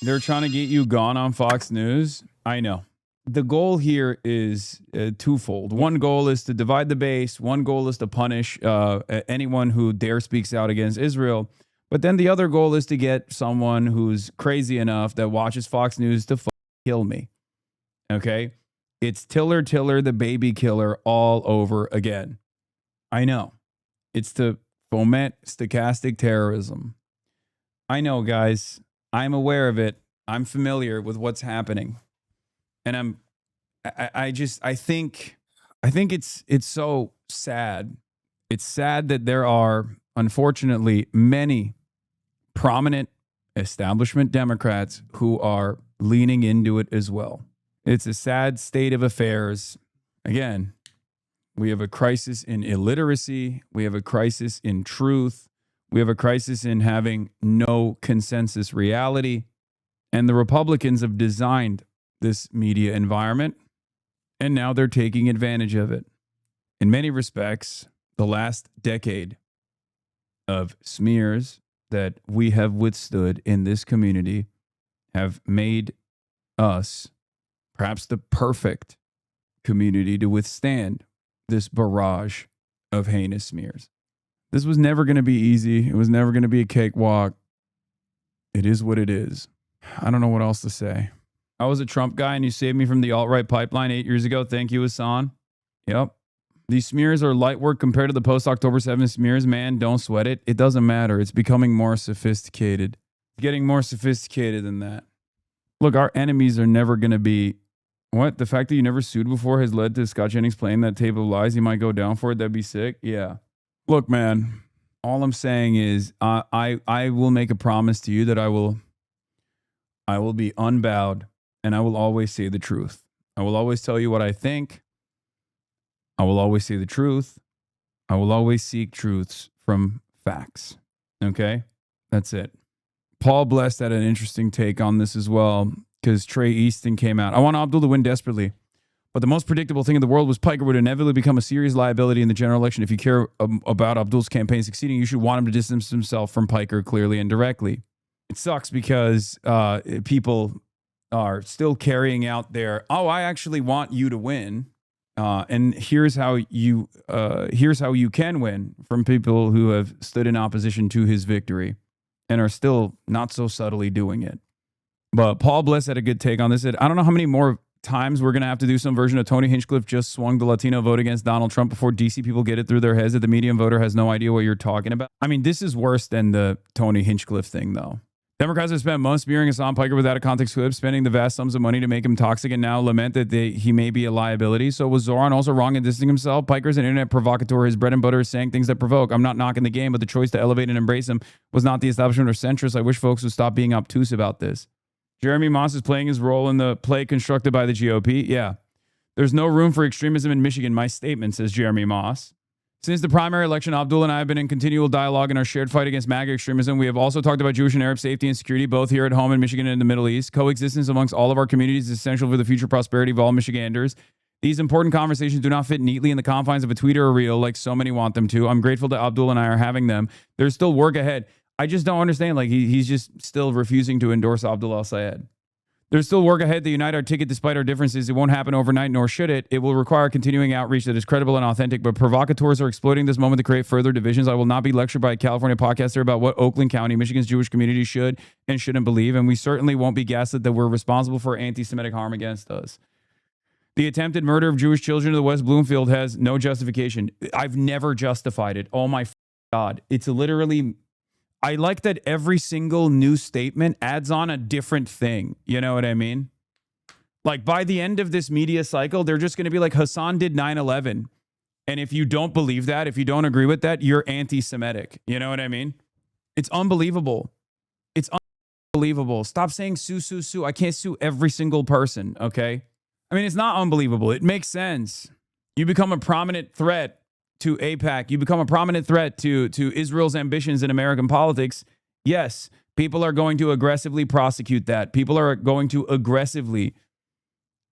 They're trying to get you gone on Fox News. I know. The goal here is twofold. One goal is to divide the base. One goal is to punish anyone who dare speaks out against Israel. But then the other goal is to get someone who's crazy enough that watches Fox News to kill me. Okay? It's Tiller the baby killer all over again. I know. It's to foment stochastic terrorism. I know, guys. I'm aware of it. I'm familiar with what's happening. And I think it's so sad. It's sad that there are, unfortunately, many prominent establishment Democrats who are leaning into it as well. It's a sad state of affairs. Again, we have a crisis in illiteracy. We have a crisis in truth. We have a crisis in having no consensus reality. And the Republicans have designed this media environment, and now they're taking advantage of it. In many respects, the last decade of smears that we have withstood in this community have made us perhaps the perfect community to withstand this barrage of heinous smears. This was never going to be easy. It was never going to be a cakewalk. It is what it is. I don't know what else to say. I was a Trump guy and you saved me from the alt-right pipeline 8 years ago. Thank you, Hasan. Yep. These smears are light work compared to the post-October 7th smears. Man, don't sweat it. It doesn't matter. It's becoming more sophisticated. It's getting more sophisticated than that. Look, our enemies are never going to be... What? The fact that you never sued before has led to Scott Jennings playing that tape of lies. He might go down for it. That'd be sick. Yeah. Look, man, all I'm saying is I will make a promise to you that I will be unbowed and I will always say the truth. I will always tell you what I think. I will always say the truth. I will always seek truths from facts. Okay? That's it. Paul Blessed had an interesting take on this as well because Trey Easton came out. I want Abdul to win desperately. But the most predictable thing in the world was Piker would inevitably become a serious liability in the general election. If you care about Abdul's campaign succeeding, you should want him to distance himself from Piker clearly and directly. It sucks because people are still carrying out their, oh, I actually want you to win. And here's how you can win, from people who have stood in opposition to his victory and are still not so subtly doing it. But Paul Bless had a good take on this. I don't know how many more times we're going to have to do some version of Tony Hinchcliffe just swung the Latino vote against Donald Trump before DC people get it through their heads that the median voter has no idea what you're talking about. I mean, this is worse than the Tony Hinchcliffe thing, though. Democrats have spent months smearing Hasan Piker without a context clip, spending the vast sums of money to make him toxic, and now lament that he may be a liability. So was Zoran also wrong in distancing himself? Piker's an internet provocateur. His bread and butter is saying things that provoke. I'm not knocking the game, but the choice to elevate and embrace him was not the establishment or centrist. I wish folks would stop being obtuse about this. Jeremy Moss is playing his role in the play constructed by the GOP. Yeah. There's no room for extremism in Michigan. My statement, says Jeremy Moss. Since the primary election, Abdul and I have been in continual dialogue in our shared fight against MAGA extremism. We have also talked about Jewish and Arab safety and security, both here at home in Michigan and in the Middle East. Coexistence amongst all of our communities is essential for the future prosperity of all Michiganders. These important conversations do not fit neatly in the confines of a tweet or a reel like so many want them to. I'm grateful that Abdul and I are having them. There's still work ahead. I just don't understand. Like he's just still refusing to endorse Abdul al-Sayed. There's still work ahead to unite our ticket despite our differences. It won't happen overnight, nor should it. It will require continuing outreach that is credible and authentic, but provocateurs are exploiting this moment to create further divisions. I will not be lectured by a California podcaster about what Oakland County, Michigan's Jewish community should and shouldn't believe, and we certainly won't be gaslit that we're responsible for anti-Semitic harm against us. The attempted murder of Jewish children in the West Bloomfield has no justification. I've never justified it. Oh my God. It's literally... I like that every single new statement adds on a different thing. You know what I mean? Like by the end of this media cycle, they're just going to be like, Hasan did 9/11. And if you don't believe that, if you don't agree with that, you're anti-Semitic. You know what I mean? It's unbelievable. It's unbelievable. Stop saying sue, sue, sue. I can't sue every single person, okay? I mean, it's not unbelievable. It makes sense. You become a prominent threat to AIPAC, you become a prominent threat to Israel's ambitions in American politics. Yes, people are going to aggressively prosecute that. People are going to aggressively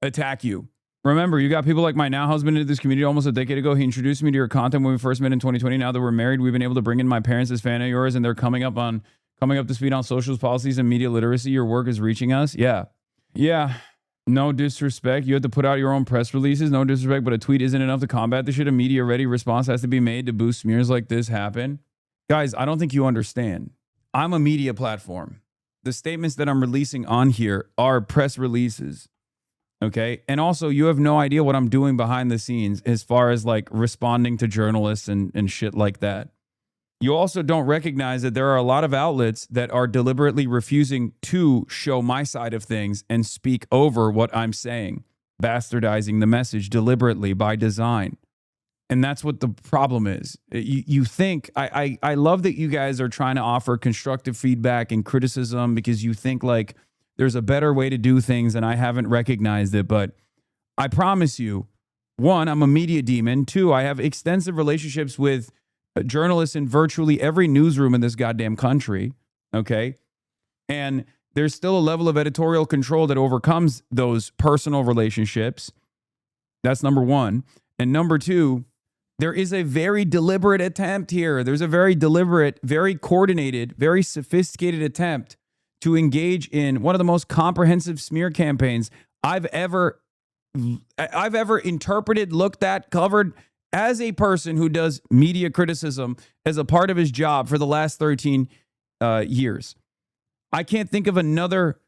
attack you. Remember, you got people like my now husband into this community almost a decade ago. He introduced me to your content when we first met in 2020. Now that we're married, we've been able to bring in my parents as fan of yours, and they're coming up on Coming up to speed on socials, policies, and media literacy. Your work is reaching us. Yeah. Yeah. No disrespect. You have to put out your own press releases. No disrespect, but a tweet isn't enough to combat this shit. A media-ready response has to be made to boost smears like this happen. Guys, I don't think you understand. I'm a media platform. The statements that I'm releasing on here are press releases. Okay. And also, you have no idea what I'm doing behind the scenes as far as like responding to journalists and shit like that. You also don't recognize that there are a lot of outlets that are deliberately refusing to show my side of things and speak over what I'm saying, bastardizing the message deliberately by design. And that's what the problem is. You think, I love that you guys are trying to offer constructive feedback and criticism because you think like there's a better way to do things and I haven't recognized it. But I promise you, one, I'm a media demon. Two, I have extensive relationships with journalists in virtually every newsroom in this goddamn country. Okay. And there's still a level of editorial control that overcomes those personal relationships. That's number one. And number two, there is a very deliberate attempt here. There's a very deliberate, very coordinated, very sophisticated attempt to engage in one of the most comprehensive smear campaigns I've ever interpreted, looked at, covered as a person who does media criticism as a part of his job for the last 13 years. I can't think of another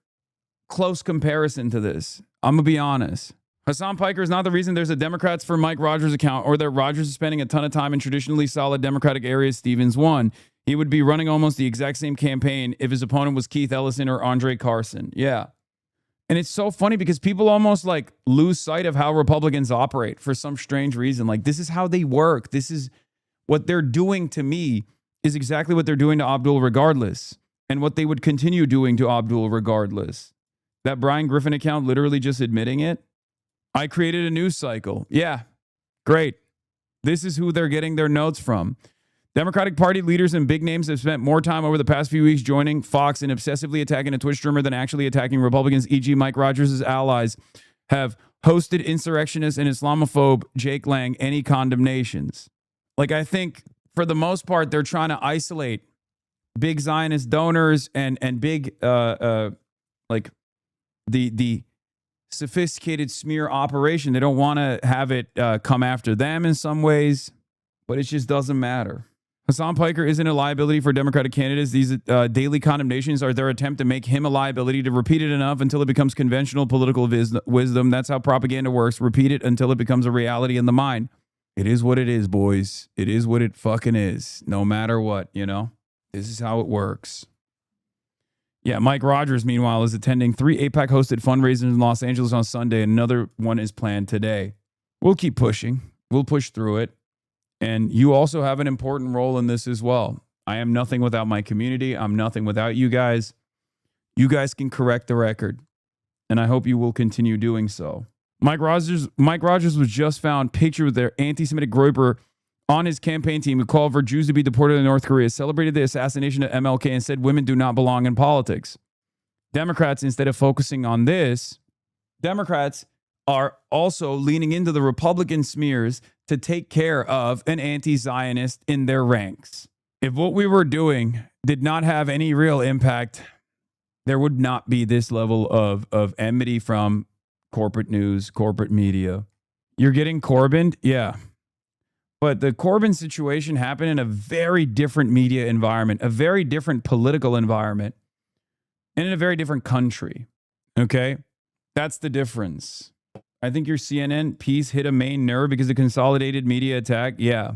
close comparison to this. I'm going to be honest. Hasan Piker is not the reason there's a Democrats for Mike Rogers account or that Rogers is spending a ton of time in traditionally solid Democratic areas Stevens won. He would be running almost the exact same campaign if his opponent was Keith Ellison or Andre Carson. Yeah. And it's so funny because people almost like lose sight of how Republicans operate for some strange reason. Like, this is how they work. This is what they're doing to me is exactly what they're doing to Abdul regardless. And what they would continue doing to Abdul regardless. That Brian Griffin account literally just admitting it. I created a news cycle. Yeah, great. This is who they're getting their notes from. Democratic Party leaders and big names have spent more time over the past few weeks joining Fox and obsessively attacking a Twitch streamer than actually attacking Republicans, e.g. Mike Rogers' allies have hosted insurrectionist and Islamophobe Jake Lang any condemnations. Like, I think for the most part, they're trying to isolate big Zionist donors and big, like the sophisticated smear operation. They don't want to have it come after them in some ways, but it just doesn't matter. Hasan Piker isn't a liability for Democratic candidates. These daily condemnations are their attempt to make him a liability, to repeat it enough until it becomes conventional political wisdom. That's how propaganda works. Repeat it until it becomes a reality in the mind. It is what it is, boys. It is what it fucking is. No matter what, you know? This is how it works. Yeah, Mike Rogers, meanwhile, is attending 3 APAC-hosted fundraisers in Los Angeles on Sunday, and another one is planned today. We'll keep pushing. We'll push through it. And you also have an important role in this as well. I am nothing without my community. I'm nothing without you guys. You guys can correct the record, and I hope you will continue doing so. Mike Rogers was just found pictured with their anti-Semitic Groyper on his campaign team who called for Jews to be deported to North Korea, celebrated the assassination of MLK, and said women do not belong in politics. Democrats, instead of focusing on this, Democrats are also leaning into the Republican smears to take care of an anti-Zionist in their ranks. If what we were doing did not have any real impact, there would not be this level of enmity from corporate news, corporate media. You're getting Corbyned? Yeah. But the Corbyn situation happened in a very different media environment, a very different political environment, and in a very different country. Okay? That's the difference. I think your CNN piece hit a main nerve because of the consolidated media attack. Yeah.